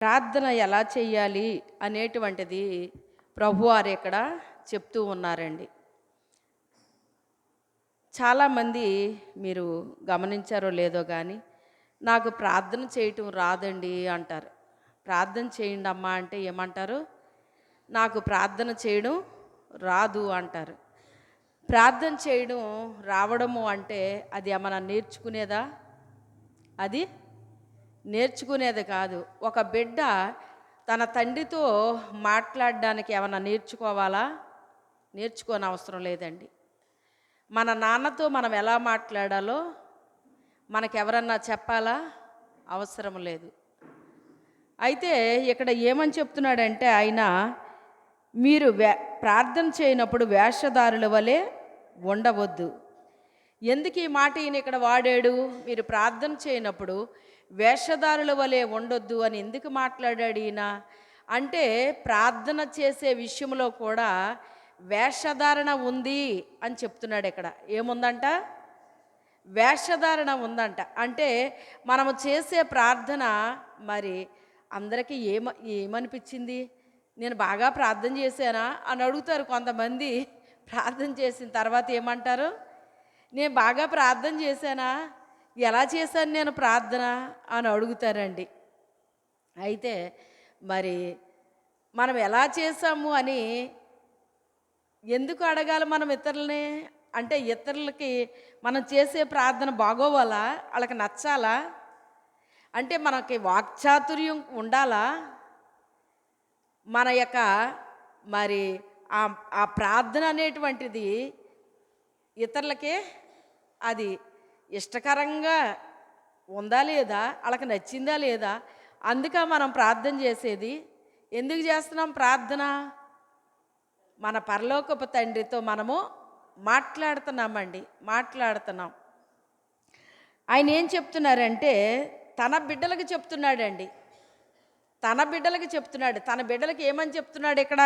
ప్రార్థన ఎలా చేయాలి అనేటువంటిది ప్రభువారు ఇక్కడ చెప్తూ ఉన్నారండి. చాలామంది మీరు గమనించారో లేదో కానీ నాకు ప్రార్థన చేయటం రాదండి అంటారు. ప్రార్థన చేయండి అమ్మా అంటే ఏమంటారు? నాకు ప్రార్థన చేయడం రాదు అంటారు. ప్రార్థన చేయడం రావడము అంటే అది ఏమైనా నేర్చుకునేదా? అది నేర్చుకునేది కాదు. ఒక బిడ్డ తన తండ్రితో మాట్లాడడానికి ఏమైనా నేర్చుకోవాలా? నేర్చుకోని అవసరం లేదండి. మన నాన్నతో మనం ఎలా మాట్లాడాలో మనకెవరన్నా చెప్పాలా? అవసరం లేదు. అయితే ఇక్కడ ఏమని చెప్తున్నాడంటే ఆయన, మీరు ప్రార్థన చేయనప్పుడు వేషధారుల వలె ఉండవద్దు. ఎందుకు ఈ మాట ఈయన ఇక్కడ వాడాడు? మీరు ప్రార్థన చేయనప్పుడు వేషధారుల వలె ఉండొద్దు అని ఎందుకు మాట్లాడాడు ఈయన అంటే, ప్రార్థన చేసే విషయంలో కూడా వేషధారణ ఉంది అని చెప్తున్నాడు. ఇక్కడ ఏముందంట? వేషధారణ ఉందంట. అంటే మనము చేసే ప్రార్థన మరి అందరికీ ఏమనిపించింది? నేను బాగా ప్రార్థన చేశానా అని అడుగుతారు కొంతమంది. ప్రార్థన చేసిన తర్వాత ఏమంటారు? నేను బాగా ప్రార్థన చేశానా, ఎలా చేశాను నేను ప్రార్థన అని అడుగుతారండి. అయితే మరి మనం ఎలా చేసాము అని ఎందుకు అడగాలి మనం ఇతరులని? అంటే ఇతరులకి మనం చేసే ప్రార్థన బాగోవాలా? వాళ్ళకి నచ్చాలా? అంటే మనకి వాక్చాతుర్యం ఉండాలా? మన యొక్క మరి ఆ ప్రార్థన అనేటువంటిది ఇతరులకే అది ఇష్టకరంగా ఉందా లేదా, వాళ్ళకి నచ్చిందా లేదా, అందుక మనం ప్రార్థన చేసేది. ఎందుకు చేస్తున్నాం ప్రార్థన? మన పరలోకపు తండ్రితో మనము మాట్లాడుతున్నాం. ఆయన ఏం చెప్తున్నారంటే తన బిడ్డలకు చెప్తున్నాడండి. తన బిడ్డలకి ఏమని చెప్తున్నాడు ఇక్కడ?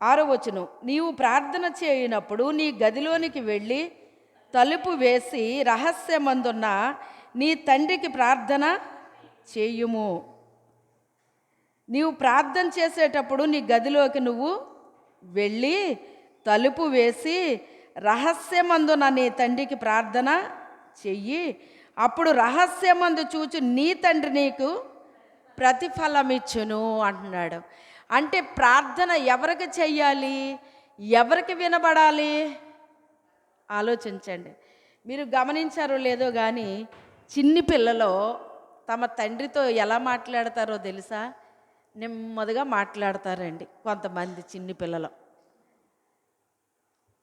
6వ వచనం, నీవు ప్రార్థన చేయనప్పుడు నీ గదిలోనికి వెళ్ళి తలుపు వేసి రహస్యమందున్న నీ తండ్రికి ప్రార్థన చేయుము. నీవు ప్రార్థన చేసేటప్పుడు నీ గదిలోకి నువ్వు వెళ్ళి తలుపు వేసి రహస్యమందున నీ తండ్రికి ప్రార్థన చెయ్యి. అప్పుడు రహస్యమందు చూచి నీ తండ్రి నీకు ప్రతిఫలమిచ్చును అంటున్నాడు. అంటే ప్రార్థన ఎవరికి చెయ్యాలి? ఎవరికి వినబడాలి? ఆలోచించండి. మీరు గమనించారో లేదో కానీ చిన్ని పిల్లలు తమ తండ్రితో ఎలా మాట్లాడతారో తెలుసా? నెమ్మదిగా మాట్లాడతారండి కొంతమంది చిన్ని పిల్లలు.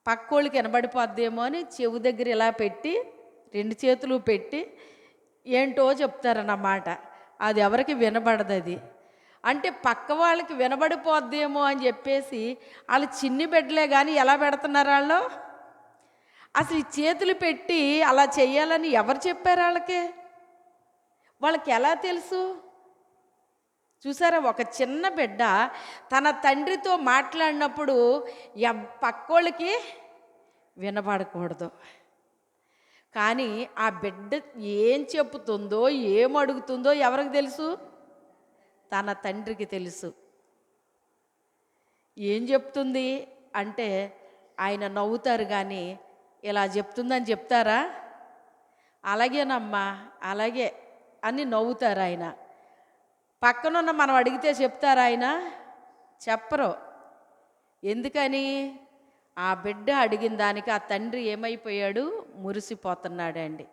పక్కోళ్ళకి వినబడిపోద్దేమో అని చెవు దగ్గర ఇలా పెట్టి 2 చేతులు పెట్టి ఏంటో చెప్తారన్నమాట. అది ఎవరికి వినబడదు. అది అంటే పక్క వాళ్ళకి వినబడిపోద్దేమో అని చెప్పేసి వాళ్ళు చిన్ని బిడ్డలే కానీ ఎలా పెడుతున్నారు వాళ్ళు? అసలు ఈ చేతులు పెట్టి అలా చెయ్యాలని ఎవరు చెప్పారు వాళ్ళకి ఎలా తెలుసు? చూసారా, ఒక చిన్న బిడ్డ తన తండ్రితో మాట్లాడినప్పుడు పక్కోళ్ళకి వినబడకూడదు. కానీ ఆ బిడ్డ ఏం చెప్పుతుందో ఏం అడుగుతుందో ఎవరికి తెలుసు? తన తండ్రికి తెలుసు. ఏం చెప్తుంది అంటే ఆయన నవ్వుతారు కానీ ఇలా చెప్తుందని చెప్తారా? అలాగేనమ్మా అలాగే అని నవ్వుతారు ఆయన. పక్కనున్న మనం అడిగితే చెప్తారా ఆయన? చెప్పరు. ఎందుకని? ఆ బిడ్డ అడిగిన దానికి ఆ తండ్రి ఏమైపోయాడు? మురిసిపోతున్నాడండి.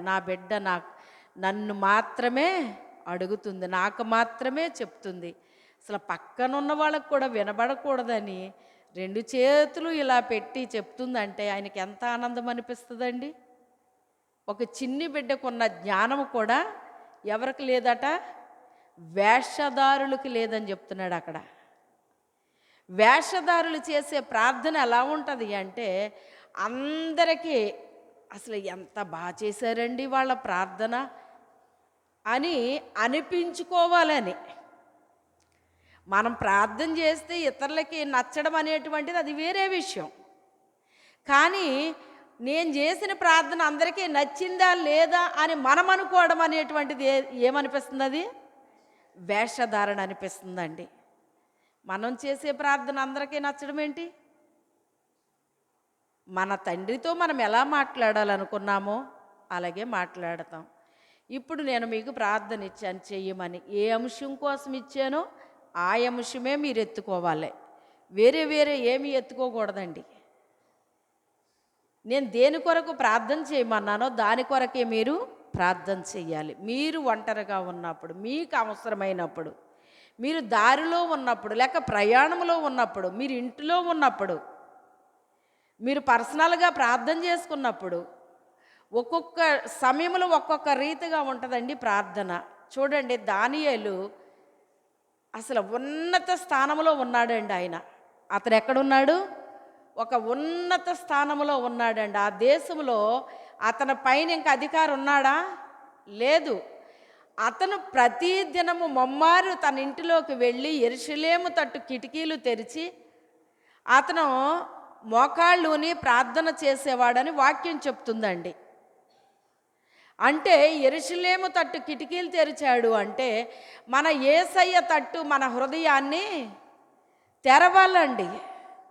నా బిడ్డ నన్ను మాత్రమే అడుగుతుంది, నాకు మాత్రమే చెప్తుంది. అసలు పక్కనున్న వాళ్ళకు కూడా వినబడకూడదని 2 చేతులు ఇలా పెట్టి చెప్తుందంటే ఆయనకి ఎంత ఆనందం అనిపిస్తుందండి. ఒక చిన్ని బిడ్డకున్న జ్ఞానము కూడా ఎవరికి లేదట? వేషధారులకి లేదని చెప్తున్నాడు అక్కడ. వేషధారులు చేసే ప్రార్థన ఎలా ఉంటుంది అంటే అందరికీ అసలు ఎంత బాగా చేశారండి వాళ్ళ ప్రార్థన అని అనిపించుకోవాలని. మనం ప్రార్థన చేస్తే ఇతరులకి నచ్చడం అనేటువంటిది అది వేరే విషయం. కానీ నేను చేసిన ప్రార్థన అందరికీ నచ్చిందా లేదా అని మనం అనుకోవడం అనేటువంటిది ఏమనిపిస్తుంది? అది వేషధారణ అనిపిస్తుందండి. మనం చేసే ప్రార్థన అందరికీ నచ్చడం ఏంటి? మన తండ్రితో మనం ఎలా మాట్లాడాలనుకున్నామో అలాగే మాట్లాడతాం. ఇప్పుడు నేను మీకు ప్రార్థన ఇచ్చాను చెయ్యమని. ఏ అంశం కోసం ఇచ్చానో ఆ అంశమే మీరు ఎత్తుకోవాలి. వేరే వేరే ఏమీ ఎత్తుకోకూడదండి. నేను దేని కొరకు ప్రార్థన చేయమన్నానో దాని కొరకే మీరు ప్రార్థన చెయ్యాలి. మీరు ఒంటరిగా ఉన్నప్పుడు, మీకు అవసరమైనప్పుడు, మీరు దారిలో ఉన్నప్పుడు, లేక ప్రయాణంలో ఉన్నప్పుడు, మీరు ఇంటిలో ఉన్నప్పుడు, మీరు పర్సనల్గా ప్రార్థన చేసుకున్నప్పుడు, ఒక్కొక్క సమయంలో ఒక్కొక్క రీతిగా ఉంటుందండి ప్రార్థన. చూడండి, దానియేలు అసలు ఉన్నత స్థానంలో ఉన్నాడండి ఆయన. అతను ఎక్కడున్నాడు? ఒక ఉన్నత స్థానంలో ఉన్నాడండి. ఆ దేశంలో అతని పైన ఇంకా అధికారం ఉన్నాడా? లేదు. అతను ప్రతి దినము ముమ్మారు తన ఇంటిలోకి వెళ్ళి యెరూషలేము తట్టు కిటికీలు తెరిచి అతను మోకాళ్ళుని ప్రార్థన చేసేవాడని వాక్యం చెప్తుందండి. అంటే యెరూషలేము తట్టు కిటికీలు తెరిచాడు అంటే మన యేసయ్య తట్టు మన హృదయాన్ని తెరవాలండి.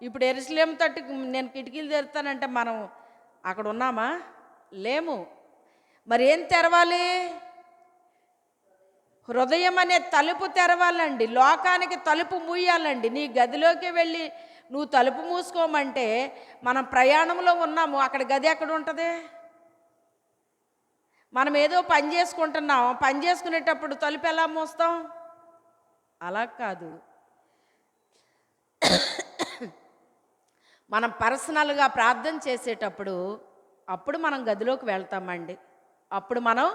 ఇప్పుడు యెరూషలేము తట్టు నేను కిటికీలు తెరుతానంటే మనం అక్కడ ఉన్నామా? లేము. మరి ఏం తెరవాలి? హృదయం అనే తలుపు తెరవాలండి. లోకానికి తలుపు మూయాలండి. నీ గదిలోకి వెళ్ళి నువ్వు తలుపు మూసుకోమంటే మనం ప్రయాణంలో ఉన్నాము, అక్కడ గది ఎక్కడ ఉంటుంది? మనం ఏదో పని చేసుకుంటున్నాం, పని చేసుకునేటప్పుడు తలుపు ఎలా మూస్తాం? అలా కాదు. మనం పర్సనల్గా ప్రార్థన చేసేటప్పుడు అప్పుడు మనం గదిలోకి వెళ్తామండి. అప్పుడు మనం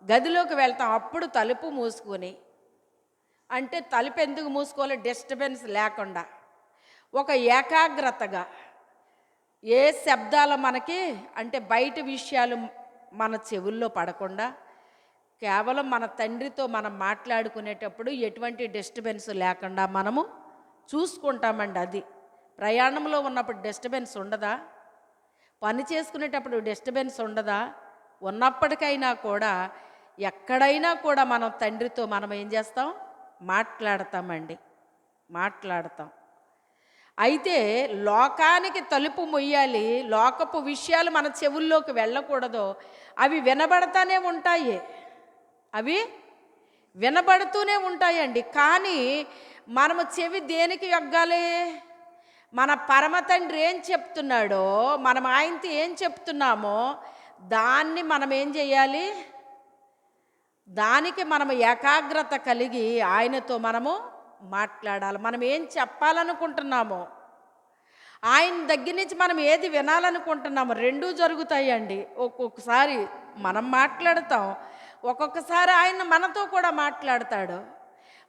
గదిలోకి వెళ్తాం. అప్పుడు తలుపు మూసుకొని, అంటే తలుపు ఎందుకు మూసుకోవాలి? డిస్టర్బెన్స్ లేకుండా, ఒక ఏకాగ్రతగా, ఏ శబ్దాలు మనకి అంటే బయట విషయాలు మన చెవుల్లో పడకుండా కేవలం మన తండ్రితో మనం మాట్లాడుకునేటప్పుడు ఎటువంటి డిస్టర్బెన్స్ లేకుండా మనము చూసుకుంటామండి. అది ప్రయాణంలో ఉన్నప్పుడు డిస్టర్బెన్స్ ఉండదా? పని చేసుకునేటప్పుడు డిస్టర్బెన్స్ ఉండదా? ఉన్నప్పటికైనా కూడా ఎక్కడైనా కూడా మనం తండ్రితో మనం ఏం చేస్తాం? మాట్లాడతామండి, మాట్లాడతాం. అయితే లోకానికి తలుపు మొయ్యాలి. లోకపు విషయాలు మన చెవుల్లోకి వెళ్ళకూడదు. అవి వినబడతానే ఉంటాయి, అవి వినబడుతూనే ఉంటాయండి. కానీ మనము చెవి దేనికి యొగ్గాలి? మన పరమ తండ్రి ఏం చెప్తున్నాడో, మనం ఆయనతో ఏం చెప్తున్నామో దాన్ని మనం ఏం చేయాలి? దానికి మనం ఏకాగ్రత కలిగి ఆయనతో మనము మాట్లాడాలి. మనం ఏం చెప్పాలనుకుంటున్నామో, ఆయన దగ్గర నుంచి మనం ఏది వినాలనుకుంటున్నామో రెండూ జరుగుతాయండి. ఒక్కొక్కసారి మనం మాట్లాడతాం, ఒక్కొక్కసారి ఆయన మనతో కూడా మాట్లాడతాడు.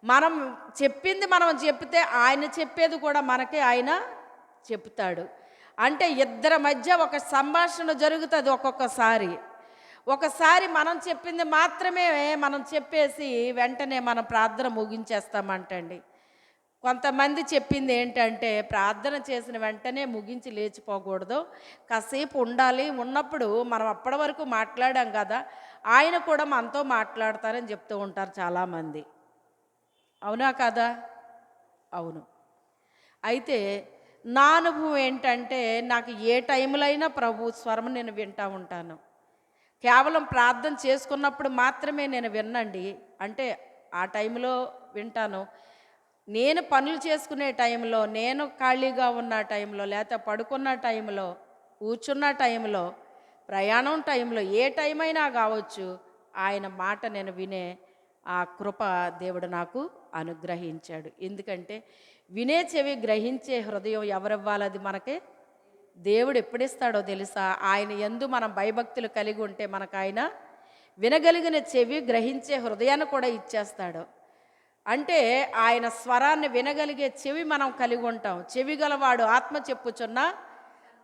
మనం చెప్పింది మనం చెప్తే ఆయన చెప్పేది కూడా మనకి ఆయన చెప్తాడు. అంటే ఇద్దరి మధ్య ఒక సంభాషణ జరుగుతుంది. ఒకసారి మనం చెప్పింది మాత్రమే మనం చెప్పేసి వెంటనే మన ప్రార్థన ముగించేస్తామంటండి. కొంతమంది చెప్పింది ఏంటంటే ప్రార్థన చేసిన వెంటనే ముగించి లేచిపోకూడదు, కాసేపు ఉండాలి. ఉన్నప్పుడు మనం అప్పటి వరకు మాట్లాడాం కదా, ఆయన కూడా మనతో మాట్లాడతారని చెప్తూ ఉంటారు చాలామంది. అవునా కదా? అవును. అయితే నా అనుభవం ఏంటంటే నాకు ఏ టైంలో అయినా ప్రభు స్వరం నేను వింటూ ఉంటాను. కేవలం ప్రార్థన చేసుకున్నప్పుడు మాత్రమే నేను విన్నండి. అంటే ఆ టైంలో వింటాను. నేను పనులు చేసుకునే టైంలో, నేను ఖాళీగా ఉన్న టైంలో, లేకపోతే పడుకున్న టైంలో, కూర్చున్న టైంలో, ప్రయాణం టైంలో, ఏ టైం అయినా కావచ్చు, ఆయన మాట నేను వినే ఆ కృప దేవుడు నాకు అనుగ్రహించాడు. ఎందుకంటే వినే చెవి, గ్రహించే హృదయం ఎవరివ్వాలది మనకి? దేవుడు ఎప్పుడిస్తాడో తెలుసా? ఆయన యందు మనం భయభక్తులు కలిగి ఉంటే మనకు ఆయన వినగలిగిన చెవి, గ్రహించే హృదయాన్ని కూడా ఇచ్చేస్తాడు. అంటే ఆయన స్వరాన్ని వినగలిగే చెవి మనం కలిగి ఉంటాం. చెవి గలవాడు ఆత్మ చెప్పుచున్న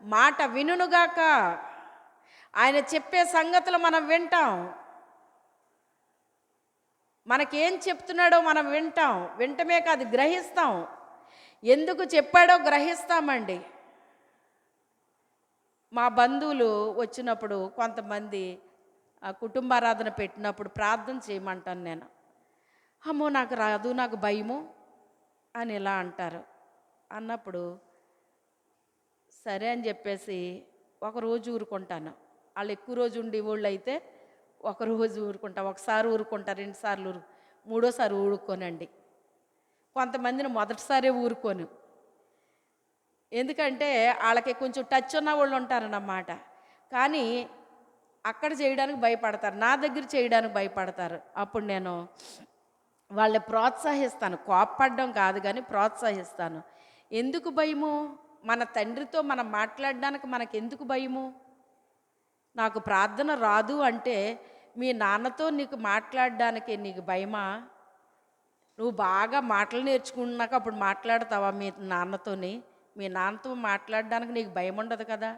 మాట వినుగాక. ఆయన చెప్పే సంగతులు మనం వింటాం. మనకేం చెప్తున్నాడో మనం వింటాం. వింటమే కాదు, గ్రహిస్తాం. ఎందుకు చెప్పాడో గ్రహిస్తామండి. మా బంధువులు వచ్చినప్పుడు కొంతమంది కుటుంబారాధన పెట్టినప్పుడు ప్రార్థన చేయమంటాను నేను. అమ్మో నాకు రాదు, నాకు భయము అని ఇలా అంటారు. అన్నప్పుడు సరే అని చెప్పేసి ఒకరోజు ఊరుకుంటాను. వాళ్ళు ఎక్కువ రోజు ఉండేవాళ్ళు అయితే ఒకరోజు ఊరుకుంటా, ఒకసారి ఊరుకుంటా, 2 సార్లు మూడోసారి ఊరుకోనండి. కొంతమందిని మొదటిసారే ఊరుకోను. ఎందుకంటే వాళ్ళకి కొంచెం టచ్ ఉన్న వాళ్ళు ఉంటారన్నమాట. కానీ అక్కడ చేయడానికి భయపడతారు, నా దగ్గర చేయడానికి భయపడతారు. అప్పుడు నేను వాళ్ళని ప్రోత్సహిస్తాను. కోప్పడడం కాదు కానీ ప్రోత్సహిస్తాను. ఎందుకు భయము? మన తండ్రితో మనం మాట్లాడడానికి మనకెందుకు భయము? నాకు ప్రార్థన రాదు అంటే మీ నాన్నతో నీకు మాట్లాడడానికి నీకు భయమా? నువ్వు బాగా మాటలు నేర్చుకున్నాక అప్పుడు మాట్లాడతావా మీ నాన్నతోని? మీ నాన్నతో మాట్లాడడానికి నీకు భయం ఉండదు కదా.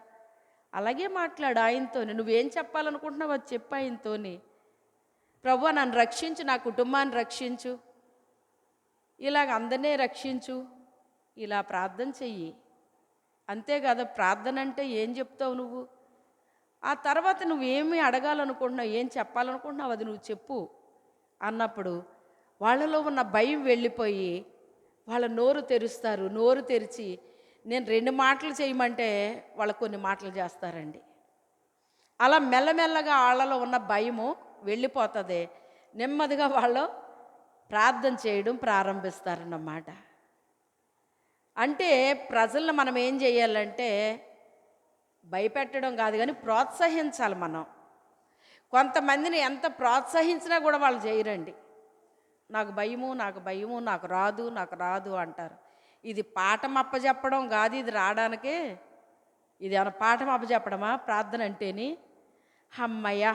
అలాగే మాట్లాడు ఆయనతోని. నువ్వేం చెప్పాలనుకుంటున్నావు అది చెప్పు ఆయనతోని. ప్రభువా నన్ను రక్షించు, నా కుటుంబాన్ని రక్షించు, ఇలాగ అందరినీ రక్షించు, ఇలా ప్రార్థన చెయ్యి. అంతే కదా. ప్రార్థన అంటే ఏం చెప్తావు నువ్వు? ఆ తర్వాత నువ్వేమి అడగాలనుకుంటున్నావు, ఏం చెప్పాలనుకుంటున్నావు అది నువ్వు చెప్పు అన్నప్పుడు వాళ్ళలో ఉన్న భయం వెళ్ళిపోయి వాళ్ళ నోరు తెరుస్తారు. నోరు తెరిచి నేను 2 మాటలు చేయమంటే వాళ్ళు కొన్ని మాటలు చేస్తారండి. అలా మెల్లమెల్లగా వాళ్ళలో ఉన్న భయము వెళ్ళిపోతుంది. నెమ్మదిగా వాళ్ళు ప్రార్థన చేయడం ప్రారంభిస్తారన్నమాట. అంటే ప్రజలను మనం ఏం చేయాలంటే భయపెట్టడం కాదు కానీ ప్రోత్సహించాలి మనం. కొంతమందిని ఎంత ప్రోత్సహించినా కూడా వాళ్ళు చేయరండి. నాకు భయము, నాకు భయము, నాకు రాదు, నాకు రాదు అంటారు. ఇది పాఠం అప్పచెప్పడం కాదు, ఇది రావడానికే. ఇది ఏమైనా పాఠం అప్పచెప్పడమా ప్రార్థన అంటేని? అమ్మయ్య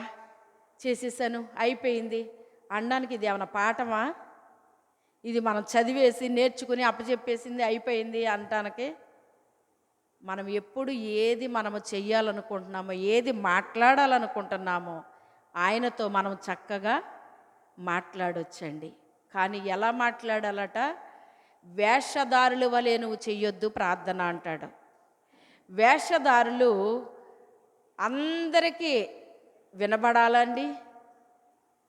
చేసేసాను అయిపోయింది అనడానికి ఇది ఏమైనా పాఠమా? ఇది మనం చదివేసి నేర్చుకుని అప్పచెప్పేసింది అయిపోయింది అనటానికి. మనం ఎప్పుడు ఏది మనము చెయ్యాలనుకుంటున్నామో, ఏది మాట్లాడాలనుకుంటున్నామో ఆయనతో మనం చక్కగా మాట్లాడొచ్చండి. కానీ ఎలా మాట్లాడాలట? వేషధారుల వలె నువ్వు చెయ్యొద్దు ప్రార్థన అంటాడు. వేషధారులు అందరికీ వినబడాలండి,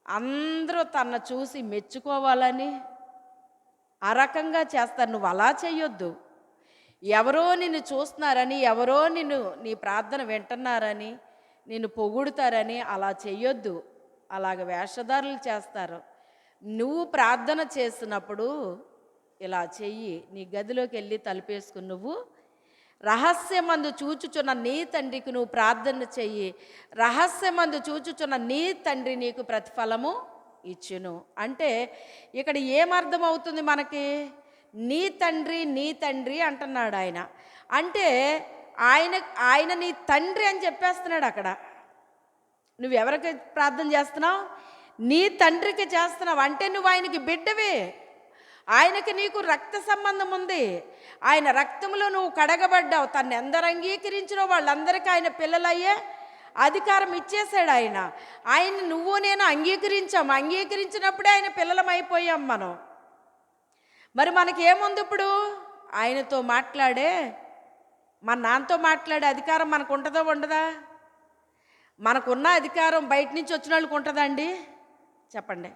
అందరూ తన చూసి మెచ్చుకోవాలని ఆ రకంగా చేస్తారు. నువ్వు అలా చెయ్యొద్దు. ఎవరో నిన్ను చూస్తున్నారని, ఎవరో నీ ప్రార్థన వింటున్నారని, నిన్ను పొగుడుతారని అలా చెయ్యొద్దు. అలాగ వేషధారులు చేస్తారు. నువ్వు ప్రార్థన చేసినప్పుడు ఇలా చెయ్యి. నీ గదిలోకి వెళ్ళి తలుపేసుకుని నువ్వు రహస్యమందు చూచుచున్న నీ తండ్రికి నువ్వు ప్రార్థన చెయ్యి. రహస్యమందు చూచుచున్న నీ తండ్రి నీకు ప్రతిఫలము ఇచ్చును. అంటే ఇక్కడ ఏమర్థమవుతుంది మనకి? నీ తండ్రి, నీ తండ్రి అంటున్నాడు ఆయన. అంటే ఆయన నీ తండ్రి అని చెప్పేస్తున్నాడు అక్కడ. నువ్వెవరికి ప్రార్థన చేస్తున్నావు? నీ తండ్రికి చేస్తున్నావు. అంటే నువ్వు ఆయనకి బిడ్డవే. ఆయనకి నీకు రక్త సంబంధం ఉంది. ఆయన రక్తంలో నువ్వు కడగబడ్డావు. తను ఎందరు అంగీకరించినో వాళ్ళందరికీ ఆయన పిల్లలయ్యే అధికారం ఇచ్చేశాడు ఆయన. నువ్వు నేను అంగీకరించాము. అంగీకరించినప్పుడే ఆయన పిల్లలం అయిపోయాం మనం. మరి మనకేముంది ఇప్పుడు? ఆయనతో మాట్లాడే, మన నాన్నతో మాట్లాడే అధికారం మనకు ఉంటుందా ఉండదా? మనకున్న అధికారం బయట నుంచి వచ్చిన వాళ్ళకి ఉంటుందా అండి? చెప్పండి,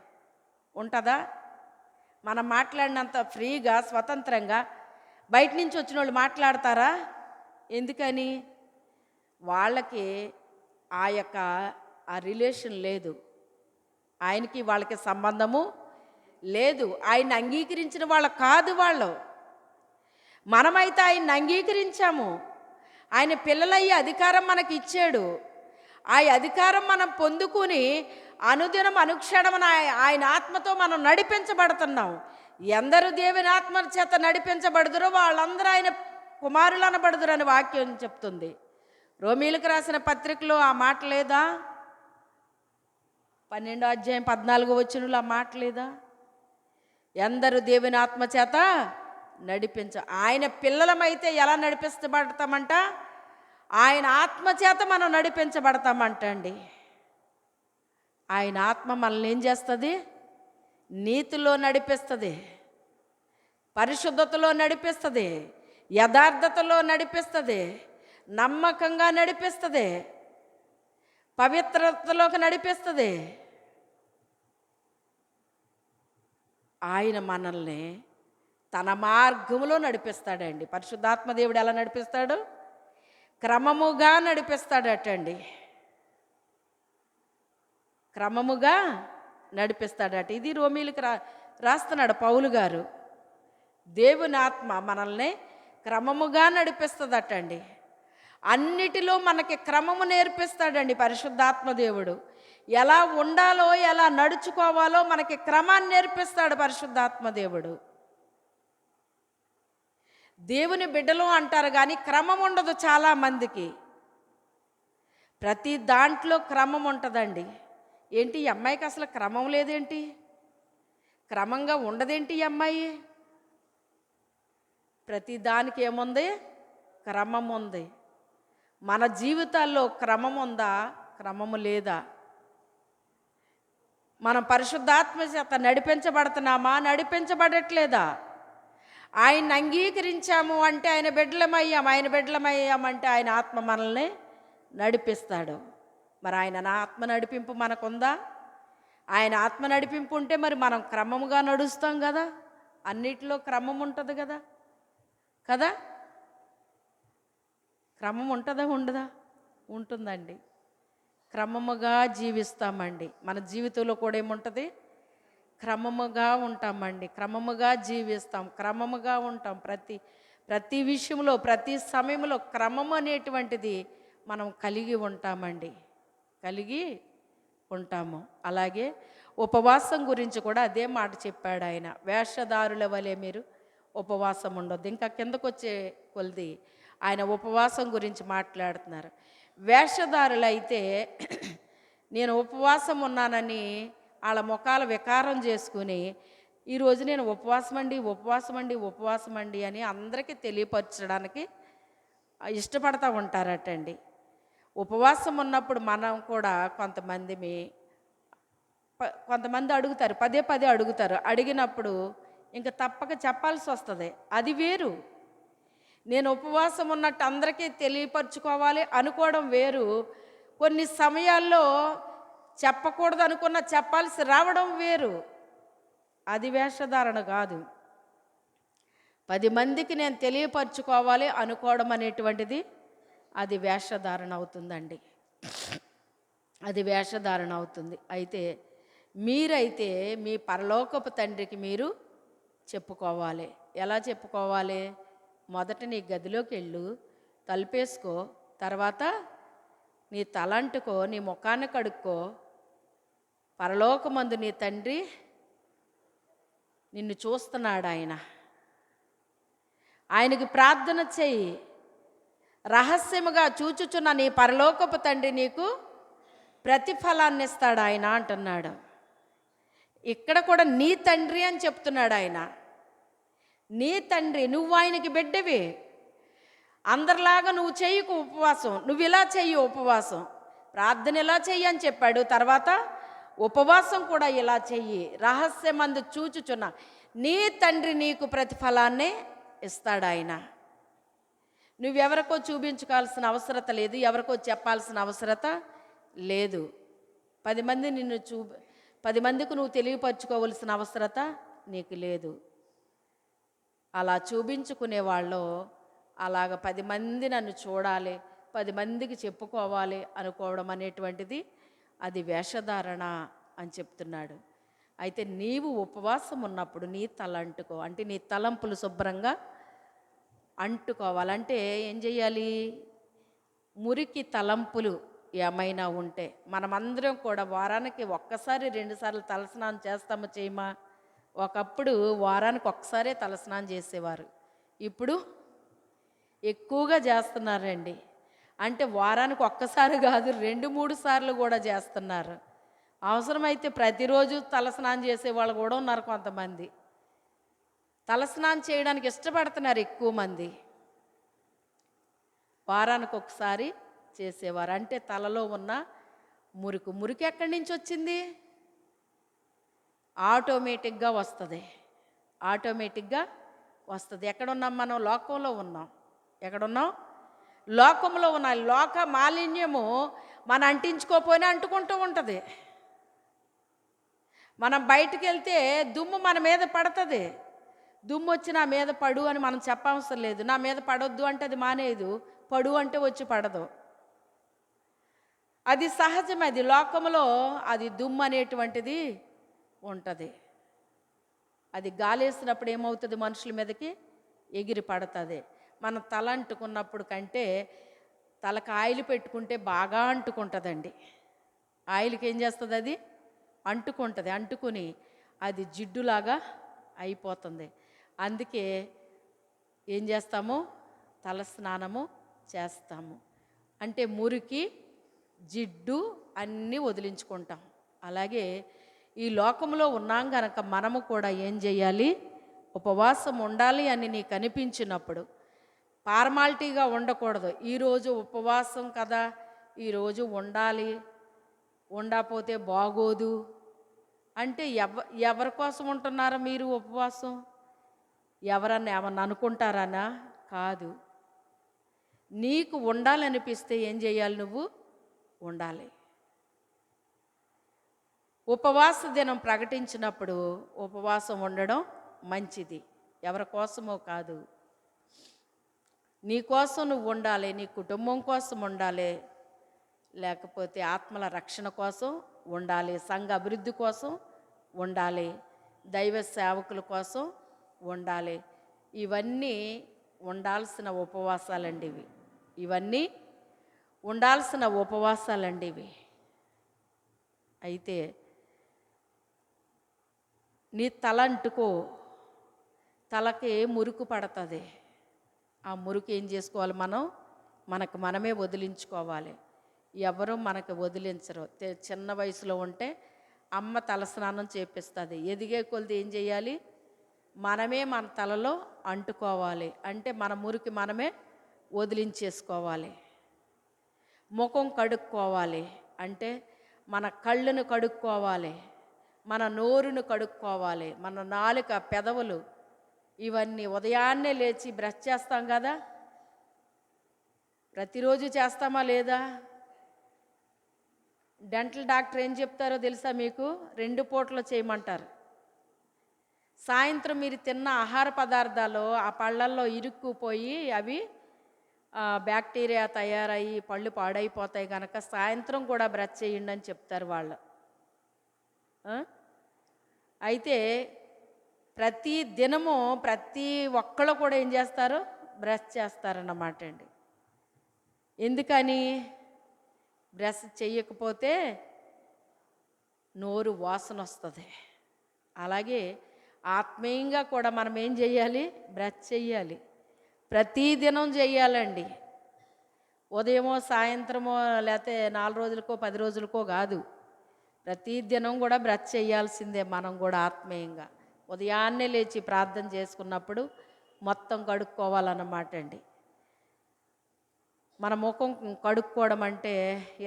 ఉంటుందా? మనం మాట్లాడినంత ఫ్రీగా స్వతంత్రంగా బయట నుంచి వచ్చిన వాళ్ళు మాట్లాడతారా? ఎందుకని? వాళ్ళకి ఆ రిలేషన్ లేదు. ఆయనకి వాళ్ళకి సంబంధము లేదు. ఆయన్ని అంగీకరించిన వాళ్ళు కాదు వాళ్ళు. మనమైతే ఆయన్ని అంగీకరించాము. ఆయన పిల్లలయ్యే అధికారం మనకి ఇచ్చాడు. ఆ అధికారం మనం పొందుకుని అనుదినం అనుక్షణం ఆయన ఆత్మతో మనం నడిపించబడుతున్నాం. ఎందరు దేవుని ఆత్మ చేత నడిపించబడుదురో వాళ్ళందరూ ఆయన కుమారులు అనబడుదురు అని వాక్యం చెప్తుంది. రోమీలకు రాసిన పత్రికలో ఆ మాట లేదా? 12వ అధ్యాయం 14వ వచనంలో ఆ మాట లేదా? ఎందరు దేవుని ఆత్మ చేత ఆయన పిల్లలమైతే ఎలా నడిపించబడతామంట? ఆయన ఆత్మ చేత మనం నడిపించబడతామంట అండి. ఆయన ఆత్మ మనల్ని ఏం చేస్తుంది? నీతిలో నడిపిస్తుంది, పరిశుద్ధతలో నడిపిస్తుంది, యథార్థతలో నడిపిస్తుంది, నమ్మకంగా నడిపిస్తుంది, పవిత్రతలోకి నడిపిస్తుంది. ఆయన మనల్ని తన మార్గములో నడిపిస్తాడండి. పరిశుద్ధాత్మ దేవుడు ఎలా నడిపిస్తాడు? క్రమముగా నడిపిస్తాడటండి. క్రమముగా నడిపిస్తాడట. ఇది రోమీలకు రాస్తున్నాడు పౌలు గారు. దేవుని ఆత్మ మనల్ని క్రమముగా నడిపిస్తుందటండి. అన్నిటిలో మనకి క్రమము నేర్పిస్తాడండి పరిశుద్ధాత్మ దేవుడు. ఎలా ఉండాలో, ఎలా నడుచుకోవాలో మనకి క్రమాన్ని నేర్పిస్తాడు పరిశుద్ధాత్మ దేవుడు. దేవుని బిడ్డలు అంటారు కానీ క్రమం ఉండదు చాలామందికి. ప్రతి దాంట్లో క్రమం ఉంటుందండి. ఏంటి ఈ అమ్మాయికి అసలు క్రమం లేదేంటి, క్రమంగా ఉండదేంటి ఈ అమ్మాయి? ప్రతి దానికి ఏముంది? క్రమం ఉంది. మన జీవితాల్లో క్రమం ఉందా, క్రమము లేదా? మనం పరిశుద్ధాత్మ చేత నడిపించబడుతున్నామా, నడిపించబడట్లేదా? ఆయన్ని అంగీకరించాము అంటే ఆయన బిడ్డలమయ్యామంటే ఆయన ఆత్మ మనల్ని నడిపిస్తాడు. మరి ఆయన ఆత్మ నడిపింపు మనకుందా? ఆయన ఆత్మ నడిపింపు ఉంటే మరి మనం క్రమముగా నడుస్తాం కదా. అన్నిటిలో క్రమం ఉంటుంది కదా కదా క్రమం ఉంటుందా, ఉండదా? ఉంటుందండి. క్రమముగా జీవిస్తామండి. మన జీవితంలో కూడా ఏముంటుంది? క్రమముగా ఉంటామండి. క్రమముగా జీవిస్తాం, క్రమముగా ఉంటాం. ప్రతి విషయంలో, ప్రతి సమయంలో క్రమం అనేటువంటిది మనం కలిగి ఉంటామండి, కలిగి ఉంటాము. అలాగే ఉపవాసం గురించి కూడా అదే మాట చెప్పాడు ఆయన. వేషధారుల వలె మీరు ఉపవాసం ఉండొద్దు. ఇంకా కిందకు వచ్చే కొలది ఆయన ఉపవాసం గురించి మాట్లాడుతున్నారు. వేషధారులు అయితే నేను ఉపవాసం ఉన్నానని వాళ్ళ ముఖాల వికారం చేసుకుని ఈరోజు నేను ఉపవాసం అండి అని అందరికీ తెలియపరచడానికి ఇష్టపడతా ఉంటారటండి. ఉపవాసం ఉన్నప్పుడు మనం కూడా కొంతమంది అడుగుతారు, పదే అడుగుతారు. అడిగినప్పుడు ఇంకా తప్పక చెప్పాల్సి వస్తుంది. అది వేరు. నేను ఉపవాసం ఉన్నట్టు అందరికీ తెలియపరచుకోవాలి అనుకోవడం వేరు. కొన్ని సమయాల్లో చెప్పకూడదు అనుకున్న చెప్పాల్సి రావడం వేరు. అది వేషధారణ కాదు. 10 మందికి నేను తెలియపరచుకోవాలి అనుకోవడం అనేటువంటిది అది వేషధారణ అవుతుందండి. అది వేషధారణ అవుతుంది. అయితే మీరైతే మీ పరలోకపు తండ్రికి మీరు చెప్పుకోవాలి. ఎలా చెప్పుకోవాలి? మొదట నీ గదిలోకి వెళ్ళు, తలుపేసుకో, తర్వాత నీ తలంటుకో, నీ ముఖాన్ని కడుక్కో. పరలోకమందు నీ తండ్రి నిన్ను చూస్తున్నాడు. ఆయనకి ప్రార్థన చెయ్యి. రహస్యముగా చూచుచున్న నీ పరలోకపు తండ్రి నీకు ప్రతిఫలాన్ని ఇస్తాడు ఆయన అంటున్నాడు. ఇక్కడ కూడా నీ తండ్రి అని చెప్తున్నాడు ఆయన. నీ తండ్రి, నువ్వు ఆయనకి బిడ్డవి. అందరిలాగా నువ్వు చెయ్యకు ఉపవాసం, నువ్వు ఇలా చెయ్యి ఉపవాసం. ప్రార్థన ఇలా చెయ్యి అని చెప్పాడు. తర్వాత ఉపవాసం కూడా ఇలా చెయ్యి. రహస్యమందు చూచుచున్న నీ తండ్రి నీకు ప్రతిఫలాన్ని ఇస్తాడు ఆయన. నువ్వెవరికో చూపించుకోవాల్సిన అవసరత లేదు, ఎవరికో చెప్పాల్సిన అవసరత లేదు. 10 మందికి నువ్వు తెలియపరచుకోవలసిన అవసరత నీకు లేదు. అలా చూపించుకునే వాళ్ళు అలాగ 10 మంది నన్ను చూడాలి, 10 మందికి చెప్పుకోవాలి అనుకోవడం అనేటువంటిది అది వేషధారణ అని చెప్తున్నాడు. అయితే నీవు ఉపవాసం ఉన్నప్పుడు నీ తల అంటుకో, అంటే నీ తలంపులు శుభ్రంగా అంటుకోవాలంటే ఏం చెయ్యాలి? మురికి తలంపులు ఏమైనా ఉంటే, మనమందరం కూడా వారానికి 1 సారి 2 సార్లు తలస్నానం చేస్తామో చేయమా? ఒకప్పుడు వారానికి 1 సారే తలస్నానం చేసేవారు, ఇప్పుడు ఎక్కువగా చేస్తున్నారండి. అంటే వారానికి 1 సారి కాదు, 2-3 సార్లు కూడా చేస్తున్నారు. అవసరమైతే ప్రతిరోజు తలస్నానం చేసేవాళ్ళు కూడా ఉన్నారు. కొంతమంది తలస్నానం చేయడానికి ఇష్టపడుతున్నారు ఎక్కువ మంది. వారానికి 1 సారి చేసేవారు. అంటే తలలో ఉన్న మురికి ఎక్కడి నుంచి వచ్చింది? ఆటోమేటిక్గా వస్తుంది. ఎక్కడున్నాం మనం? లోకంలో ఉన్నాం. ఎక్కడున్నాం? లోకంలో ఉన్న లోక మాలిన్యము మనం అంటించుకోపోయినా అంటుకుంటూ ఉంటుంది. మనం బయటికి వెళ్తే దుమ్ము మన మీద పడుతుంది. దుమ్ము వచ్చి నా మీద పడు అని మనం చెప్పవసరం లేదు. నా మీద పడొద్దు అంటే అది మానేయదు, పడు అంటే వచ్చి పడదు. అది సహజం. అది లోకంలో అది దుమ్ము అనేటువంటిది ఉంటుంది. అది గాలేసినప్పుడు ఏమవుతుంది, మనుషుల మీదకి ఎగిరి పడుతుంది. మన తల అంటుకున్నప్పుడు కంటే తలకు ఆయిల్ పెట్టుకుంటే బాగా అంటుకుంటుందండి. ఆయిల్కి ఏం చేస్తుంది, అది అంటుకుంటుంది. అంటుకుని అది జిడ్డులాగా అయిపోతుంది. అందుకే ఏం చేస్తాము, తల స్నానము చేస్తాము. అంటే మురికి, జిడ్డు అన్నీ వదిలించుకుంటాం. అలాగే ఈ లోకంలో ఉన్నాం గనక మనము కూడా ఏం చేయాలి, ఉపవాసం ఉండాలి అని నీకు అనిపించినప్పుడు ఫార్మాలిటీగా ఉండకూడదు. ఈరోజు ఉపవాసం కదా, ఈరోజు ఉండాలి, ఉండకపోతే బాగోదు అంటే ఎవరి కోసం ఉంటున్నారా మీరు ఉపవాసం? ఎవరన్నా ఏమన్నా అనుకుంటారనా? కాదు. నీకు ఉండాలనిపిస్తే ఏం చేయాలి, నువ్వు ఉండాలి. ఉపవాస దినం ప్రకటించినప్పుడు ఉపవాసం ఉండడం మంచిది. ఎవరి కోసమో కాదు, నీ కోసం నువ్వు ఉండాలి, నీ కుటుంబం కోసం ఉండాలి, లేకపోతే ఆత్మల రక్షణ కోసం ఉండాలి, సంఘ అభివృద్ధి కోసం ఉండాలి, దైవ సేవకుల కోసం ఉండాలి. ఇవన్నీ ఉండాల్సిన ఉపవాసాలండి ఇవి. ఇవన్నీ ఉండాల్సిన ఉపవాసాలండి ఇవి. అయితే నీ తల అంటుకో, తలకి మురుకు పడుతుంది. ఆ మురుకు ఏం చేసుకోవాలి, మనకు మనమే వదిలించుకోవాలి. ఎవరు మనకు వదిలించరు. చిన్న వయసులో ఉంటే అమ్మ తలస్నానం చేపిస్తుంది. ఎదిగే కొలది ఏం చేయాలి, మనమే మన తలలో అంటుకోవాలి. అంటే మన మురికి మనమే వదిలించేసుకోవాలి. ముఖం కడుక్కోవాలి అంటే మన కళ్ళను కడుక్కోవాలి, మన నోరును కడుక్కోవాలి, మన నాలుక, పెదవులు, ఇవన్నీ ఉదయాన్నే లేచి బ్రష్ చేస్తాం కదా, ప్రతిరోజు చేస్తామా లేదా? డెంటల్ డాక్టర్ ఏం చెప్తారో తెలుసా మీకు? 2 పూటలు చేయమంటారు. సాయంత్రం మీరు తిన్న ఆహార పదార్థాలు ఆ పళ్ళల్లో ఇరుక్కుపోయి అవి బ్యాక్టీరియా తయారయ్యి పళ్ళు పాడైపోతాయి కనుక సాయంత్రం కూడా బ్రష్ చేయండి అని చెప్తారు వాళ్ళు. అయితే ప్రతి దినము ప్రతి ఒక్కళ్ళు కూడా ఏం చేస్తారు, బ్రష్ చేస్తారన్నమాట అండి. ఎందుకని? బ్రష్ చేయకపోతే నోరు వాసన వస్తుంది. అలాగే ఆత్మీయంగా కూడా మనం ఏం చేయాలి, బ్రష్ చెయ్యాలి. ప్రతిదినం చెయ్యాలండి. ఉదయమో సాయంత్రమో లేకపోతే 4 రోజులకో 10 రోజులకో కాదు, ప్రతిదినం కూడా బ్రష్ చేయాల్సిందే. మనం కూడా ఆత్మీయంగా ఉదయాన్నే లేచి ప్రార్థన చేసుకున్నప్పుడు మొత్తం కడుక్కోవాలన్నమాట అండి. మన ముఖం కడుక్కోవడం అంటే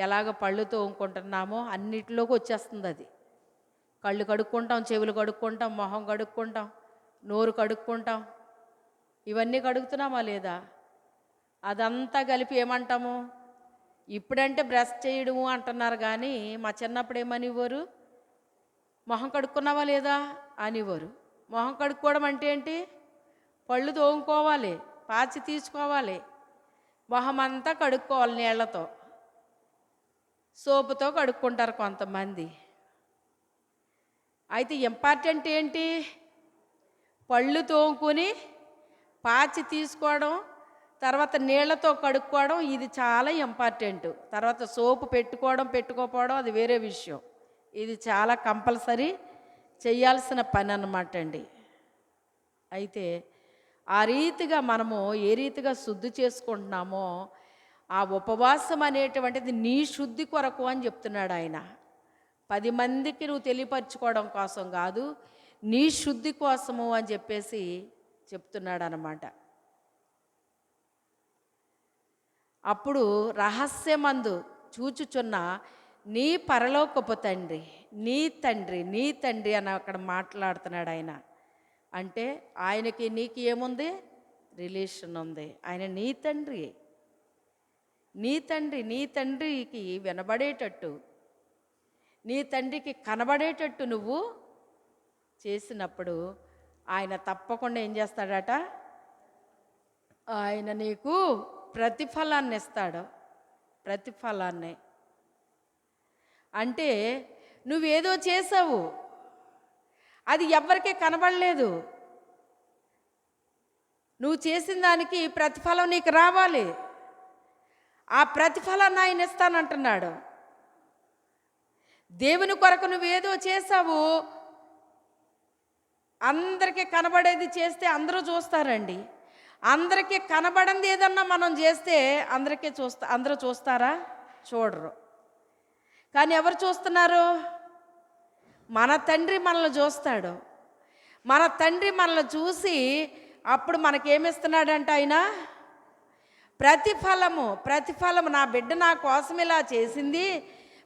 ఎలాగ పళ్ళు తోముకుంటున్నామో అన్నిటిలోకి వచ్చేస్తుంది అది. కళ్ళు కడుక్కుంటాం, చెవులు కడుక్కుంటాం, మొహం కడుక్కుంటాం, నోరు కడుక్కుంటాం. ఇవన్నీ కడుగుతున్నామా లేదా? అదంతా కలిపి ఏమంటాము? ఇప్పుడంటే బ్రష్ చేయడము అంటున్నారు కానీ మా చిన్నప్పుడు ఏమనివ్వరు, మొహం కడుక్కున్నావా లేదా అనివ్వరు. మొహం కడుక్కోవడం అంటే ఏంటి? పళ్ళు తోముకోవాలి, పాచి తీసుకోవాలి, మొహం అంతా కడుక్కోవాలి నీళ్లతో, సోపుతో కడుక్కుంటారు కొంతమంది. అయితే ఇంపార్టెంట్ ఏంటి? పళ్ళు తోముకొని పాచి తీసుకోవడం, తర్వాత నీళ్లతో కడుక్కోవడం, ఇది చాలా ఇంపార్టెంట్. తర్వాత సోపు పెట్టుకోకపోవడం అది వేరే విషయం. ఇది చాలా కంపల్సరీ చేయాల్సిన పని అన్నమాట అండి. అయితే ఆ రీతిగా మనము ఏ రీతిగా శుద్ధి చేసుకుంటున్నామో ఆ ఉపవాసం అనేటువంటిది నీ శుద్ధి కొరకు అని చెప్తున్నాడు ఆయన. 10 మందికి నువ్వు తెలియపరచుకోవడం కోసం కాదు, నీ శుద్ధి కోసము అని చెప్పేసి చెప్తున్నాడు అన్నమాట. అప్పుడు రహస్యమందు చూచుచున్న నీ పరలోకపు తండ్రి, నీ తండ్రి అని అక్కడ మాట్లాడుతున్నాడు ఆయన. అంటే ఆయనకి నీకు ఏముంది, రిలేషన్ ఉంది. ఆయన నీ తండ్రి. నీ తండ్రికి వినబడేటట్టు, నీ తండ్రికి కనబడేటట్టు నువ్వు చేసినప్పుడు ఆయన తప్పకుండా ఏం చేస్తాడట? ఆయన నీకు ప్రతిఫలాన్ని ఇస్తాడు. ప్రతిఫలాన్ని అంటే నువ్వేదో చేసావు, అది ఎవ్వరికీ కనబడలేదు. నువ్వు చేసిన దానికి ప్రతిఫలం నీకు రావాలి. ఆ ప్రతిఫలాన్ని ఆయన ఇస్తానంటున్నాడు. దేవుని కొరకు నువ్వేదో చేసావు, అందరికీ కనబడేది చేస్తే అందరూ చూస్తారండి. అందరికీ కనబడింది ఏదన్నా మనం చేస్తే అందరూ చూస్తారా? చూడరు. కానీ ఎవరు చూస్తున్నారు? మన తండ్రి మనల్ని చూస్తాడు. మన తండ్రి మనల్ని చూసి అప్పుడు మనకేమిస్తున్నాడంట? ఆయన ప్రతిఫలము. నా బిడ్డ నా కోసం ఇలా చేసింది,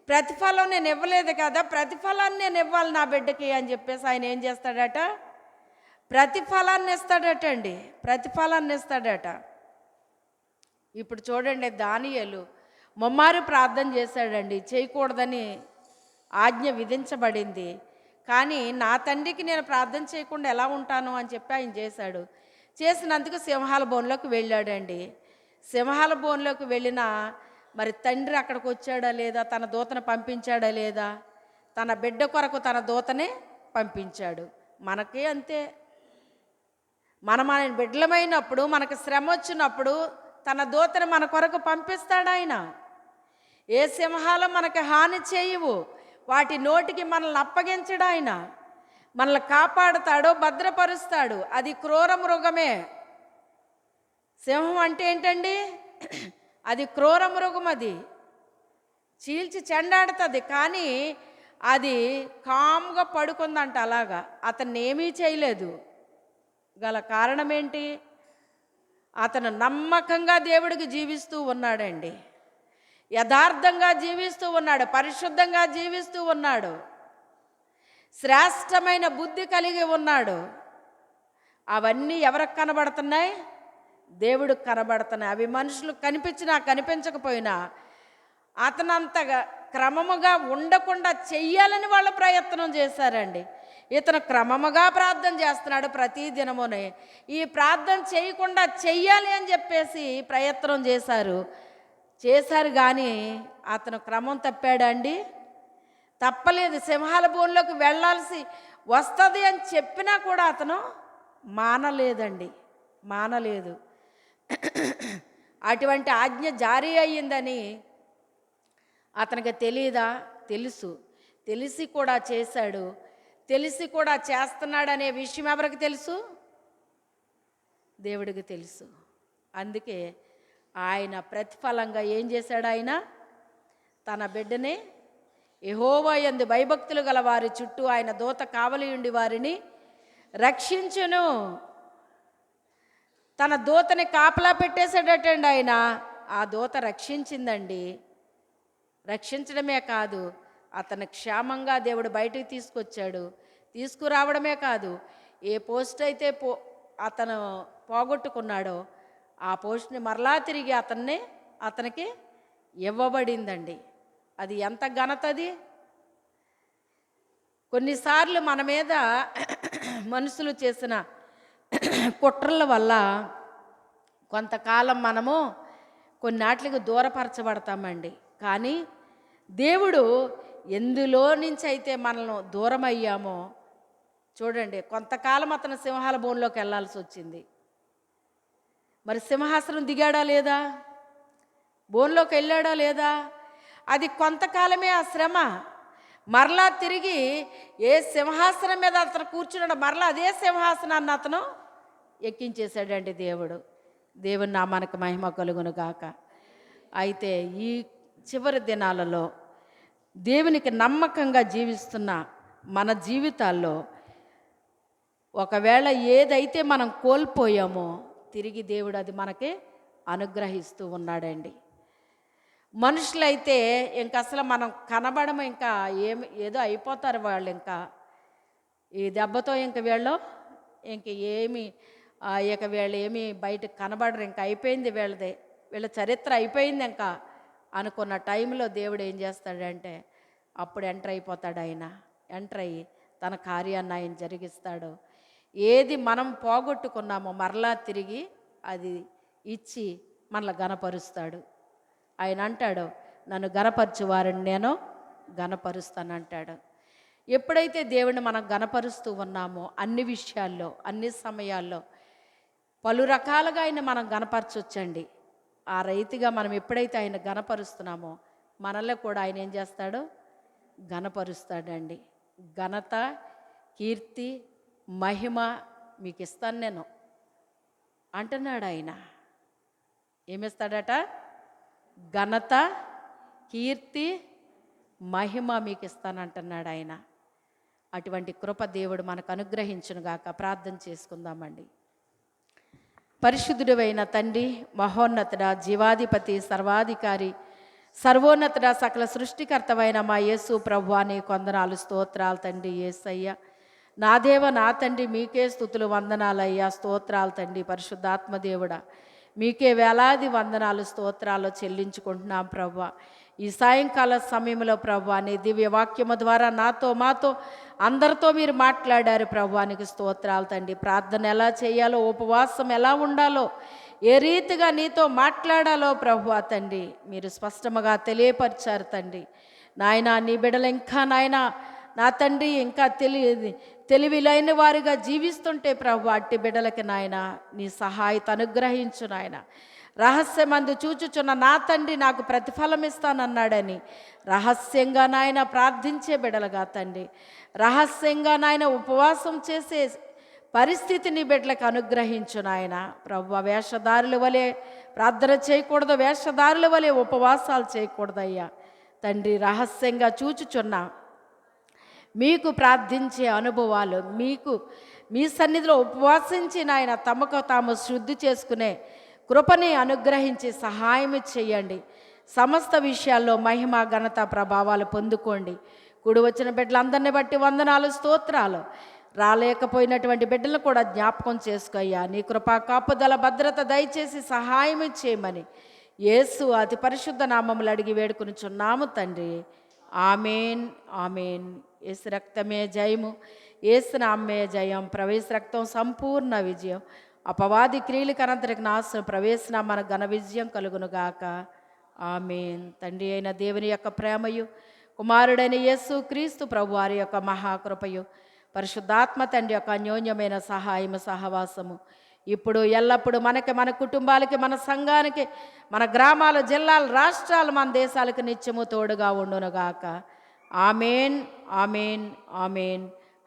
ప్రతిఫలం నేను ఇవ్వలేదు కదా, ప్రతిఫలాన్ని నేను ఇవ్వాలి నా బిడ్డకి అని చెప్పేసి ఆయన ఏం చేస్తాడట? ప్రతిఫలాన్ని ఇస్తాడట. ఇప్పుడు చూడండి, దానియేలు ముమ్మారు ప్రార్థన చేశాడండి. చేయకూడదని ఆజ్ఞ విధించబడింది. కానీ నా తండ్రికి నేను ప్రార్థన చేయకుండా ఎలా ఉంటాను అని చెప్పి ఆయన చేశాడు. చేసినందుకు సింహాల బోన్లోకి వెళ్ళాడండి. సింహాల బోన్లోకి వెళ్ళిన మరి తండ్రి అక్కడికి వచ్చాడా లేదా, తన దూతను పంపించాడా లేదా? తన బిడ్డ కొరకు తన దూతనే పంపించాడు. మనకే అంతే. మనం ఆయన బిడ్డలమైనప్పుడు, మనకు శ్రమ వచ్చినప్పుడు తన దూతను మన కొరకు పంపిస్తాడు ఆయన. ఏ సింహాలు మనకి హాని చేయవు, వాటి నోటికి మనల్ని అప్పగించడు ఆయన. మనల్ని కాపాడుతాడు, భద్రపరుస్తాడు. అది క్రూర మృగమే. సింహం అంటే ఏంటండి? అది క్రూర మృగం. అది చీల్చి చెండాడుతుంది. కానీ అది కామ్గా పడుకుందంట. అలాగా అతన్ని ఏమీ చేయలేదు. గల కారణం ఏంటి? అతను నమ్మకంగా దేవుడికి జీవిస్తూ ఉన్నాడండి. యథార్థంగా జీవిస్తూ ఉన్నాడు, పరిశుద్ధంగా జీవిస్తూ ఉన్నాడు, శ్రేష్టమైన బుద్ధి కలిగి ఉన్నాడు. అవన్నీ ఎవరికి కనబడుతున్నాయి? దేవుడికి కనబడుతున్నాయి. అవి మనుషులకు కనిపించినా కనిపించకపోయినా అతనంతగా క్రమముగా ఉండకుండా చెయ్యాలని వాళ్ళు ప్రయత్నం చేశారండి. ఇతను క్రమముగా ప్రార్థన చేస్తున్నాడు ప్రతి దినమునే. ఈ ప్రార్థన చేయకుండా చెయ్యాలి అని చెప్పేసి ప్రయత్నం చేశారు కానీ అతను క్రమం తప్పాడండి? తప్పలేదు. సింహాల బోన్లోకి వెళ్ళాల్సి వస్తుంది అని చెప్పినా కూడా అతను మానలేదు. అటువంటి ఆజ్ఞ జారీ అయ్యిందని అతనికి తెలియదా? తెలిసి కూడా చేశాడు. తెలిసి కూడా చేస్తున్నాడనే విషయం ఎవరికి తెలుసు? దేవుడికి తెలుసు. అందుకే ఆయన ప్రతిఫలంగా ఏం చేశాడు? ఆయన తన బిడ్డని యెహోవా యందు భయభక్తులు గల వారి చుట్టూ ఆయన దూత కావలి ఉండి వారిని రక్షించును. తన దూతని కాపలా పెట్టేశాడటండి ఆయన. ఆ దూత రక్షించిందండి. రక్షించడమే కాదు, అతను క్షేమంగా దేవుడు బయటికి తీసుకురావడమే కాదు, ఏ పోస్ట్ అయితే అతను పోగొట్టుకున్నాడో ఆ పోస్ట్ని మరలా తిరిగి అతనికి ఇవ్వబడిందండి. అది ఎంత ఘనతది! కొన్నిసార్లు మన మీద మనుషులు చేసిన కుట్రల వల్ల కొంతకాలం మనము కొన్నాట్లకి దూరపరచబడతామండి. కానీ దేవుడు ఎందులో నుంచి అయితే మనల్ని దూరం అయ్యామో చూడండి, కొంతకాలం అతను సింహాల బోన్లోకి వెళ్ళాల్సి వచ్చింది. మరి సింహాసనం దిగాడా లేదా? బోన్లోకి వెళ్ళాడా లేదా? అది కొంతకాలమే ఆ శ్రమ. మరలా తిరిగి ఏ సింహాసనం మీద అతను కూర్చున్నాడో మరలా అదే సింహాసనాన్ని అతను ఎక్కించేశాడండి దేవుని నామానికి మహిమ కలుగును గాక. అయితే ఈ చివరి దినాలలో దేవునికి నమ్మకంగా జీవిస్తున్న మన జీవితాల్లో ఒకవేళ ఏదైతే మనం కోల్పోయామో తిరిగి దేవుడు అది మనకి అనుగ్రహిస్తూ ఉన్నాడండి. మనుషులైతే ఇంక అసలు మనం కనబడము, ఇంకా ఏదో అయిపోతారు వాళ్ళు. ఇంకా ఈ దెబ్బతో ఇంక వీళ్ళు వీళ్ళు ఏమీ బయటకు కనబడరు. ఇంకా అయిపోయింది వీళ్ళదే. వీళ్ళ చరిత్ర అయిపోయింది ఇంకా అనుకున్న టైంలో దేవుడు ఏం చేస్తాడంటే అప్పుడు ఎంటర్ అయిపోతాడు. ఆయన ఎంటర్ అయ్యి తన కార్యాన్ని ఆయన జరిగిస్తాడు. ఏది మనం పోగొట్టుకున్నామో మరలా తిరిగి అది ఇచ్చి మనల్ని గనపరుస్తాడు. ఆయన అంటాడు, నన్ను గనపరచు వారిని నేను గనపరుస్తానంటాడు. ఎప్పుడైతే దేవుడిని మనం గనపరుస్తూ ఉన్నామో అన్ని విషయాల్లో అన్ని సమయాల్లో పలు రకాలుగా ఆయన మనం గనపరచొచ్చండి. ఆ రైతుగా మనం ఎప్పుడైతే ఆయన గనపరుస్తున్నామో మనల్ని కూడా ఆయన ఏం చేస్తాడు? గనపరుస్తాడండి. ఘనత, కీర్తి, మహిమ మీకు ఇస్తాను నేను అంటున్నాడు ఆయన. ఏమిస్తాడట? ఘనత, కీర్తి, మహిమ మీకు ఇస్తానంటున్నాడు ఆయన. అటువంటి కృప దేవుడు మనకు అనుగ్రహించునుగాక. ప్రార్థన చేసుకుందామండి. పరిశుద్ధుడైన తండ్రి, మహోన్నతుడ, జీవాధిపతి, సర్వాధికారి, సర్వోన్నతుడ, సకల సృష్టికర్తవైన మా యేసు ప్రభువా నీకు వందనాలు, స్తోత్రాలు తండ్రి. యేసయ్య నా దేవ నా తండ్రి మీకే స్తుతులు వందనాలయ్యా, స్తోత్రాలు తండ్రి. పరిశుద్ధాత్మదేవుడా మీకే వేలాది వందనాలు స్తోత్రాలు చెల్లించుకుంటున్నాం ప్రభువా. ఈ సాయంకాల సమయంలో ప్రభువా నీ దివ్య వాక్యము ద్వారా నాతో మాతో అందరితో మీరు మాట్లాడారు ప్రభువా, నీకు స్తోత్రాలు తండ్రి. ప్రార్థన ఎలా చేయాలో, ఉపవాసం ఎలా ఉండాలో, ఏ రీతిగా నీతో మాట్లాడాలో ప్రభువా తండ్రి మీరు స్పష్టంగా తెలియపరిచారు తండ్రి. నాయన నీ బిడ్డలు ఇంకా నాయన నా తండ్రి ఇంకా తెలివిలేని వారిగా జీవిస్తుంటే ప్రభు అట్టి బిడ్డలకి నాయన నీ సహాయత అనుగ్రహించు నాయన. రహస్యమందు చూచుచున్న నా తండ్రి నాకు ప్రతిఫలం ఇస్తానన్నాడని రహస్యంగా నాయన ప్రార్థించే బిడ్డలుగా తండ్రి, రహస్యంగా నాయన ఉపవాసం చేసే పరిస్థితిని బిడ్డలకు అనుగ్రహించు నాయన. ప్రభు వేషధారుల వలె ప్రార్థన చేయకూడదు, వేషధారుల వలె ఉపవాసాలు చేయకూడదయ్యా తండ్రి. రహస్యంగా చూచుచున్న మీకు ప్రార్థించే అనుభవాలు, మీకు మీ సన్నిధిలో ఉపవాసించి నాయన తమకు తాము శుద్ధి చేసుకునే కృపని అనుగ్రహించి సహాయం చేయండి. సమస్త విషయాల్లో మహిమ, ఘనత, ప్రభావాలు పొందుకోండి. కూడి వచ్చిన బిడ్డలందరినీ బట్టి వందనాలు, స్తోత్రాలు. రాలేకపోయినటువంటి బిడ్డలు కూడా జ్ఞాపకం చేసుకోయ్యా. నీ కృపా కాపుదల భద్రత దయచేసి సహాయం చేయమని యేసు అతి పరిశుద్ధ నామములు అడిగి వేడుకొనుచున్నాము తండ్రి. Amen, amen. యేసు రక్తమే జయము, యేసు నామే జయం. ప్రవేశ రక్తం సంపూర్ణ విజయం. అపవాది క్రియలకు అనంతరికి నాశనం ప్రవేశన మన ఘన విజయం కలుగునుగాక. ఆమెన్. తండ్రి అయిన దేవుని యొక్క ప్రేమయు, కుమారుడైన యేసు క్రీస్తు ప్రభు వారి యొక్క మహాకృపయు, పరిశుద్ధాత్మ తండ్రి యొక్క అన్యోన్యమైన సహాయము సహవాసము ఇప్పుడు ఎల్లప్పుడు మనకి, మన కుటుంబాలకి, మన సంఘానికి, మన గ్రామాల, జిల్లాల, రాష్ట్రాలు, మన దేశాలకు నిత్యము తోడుగా ఉండునుగాక. Amen, amen, amen.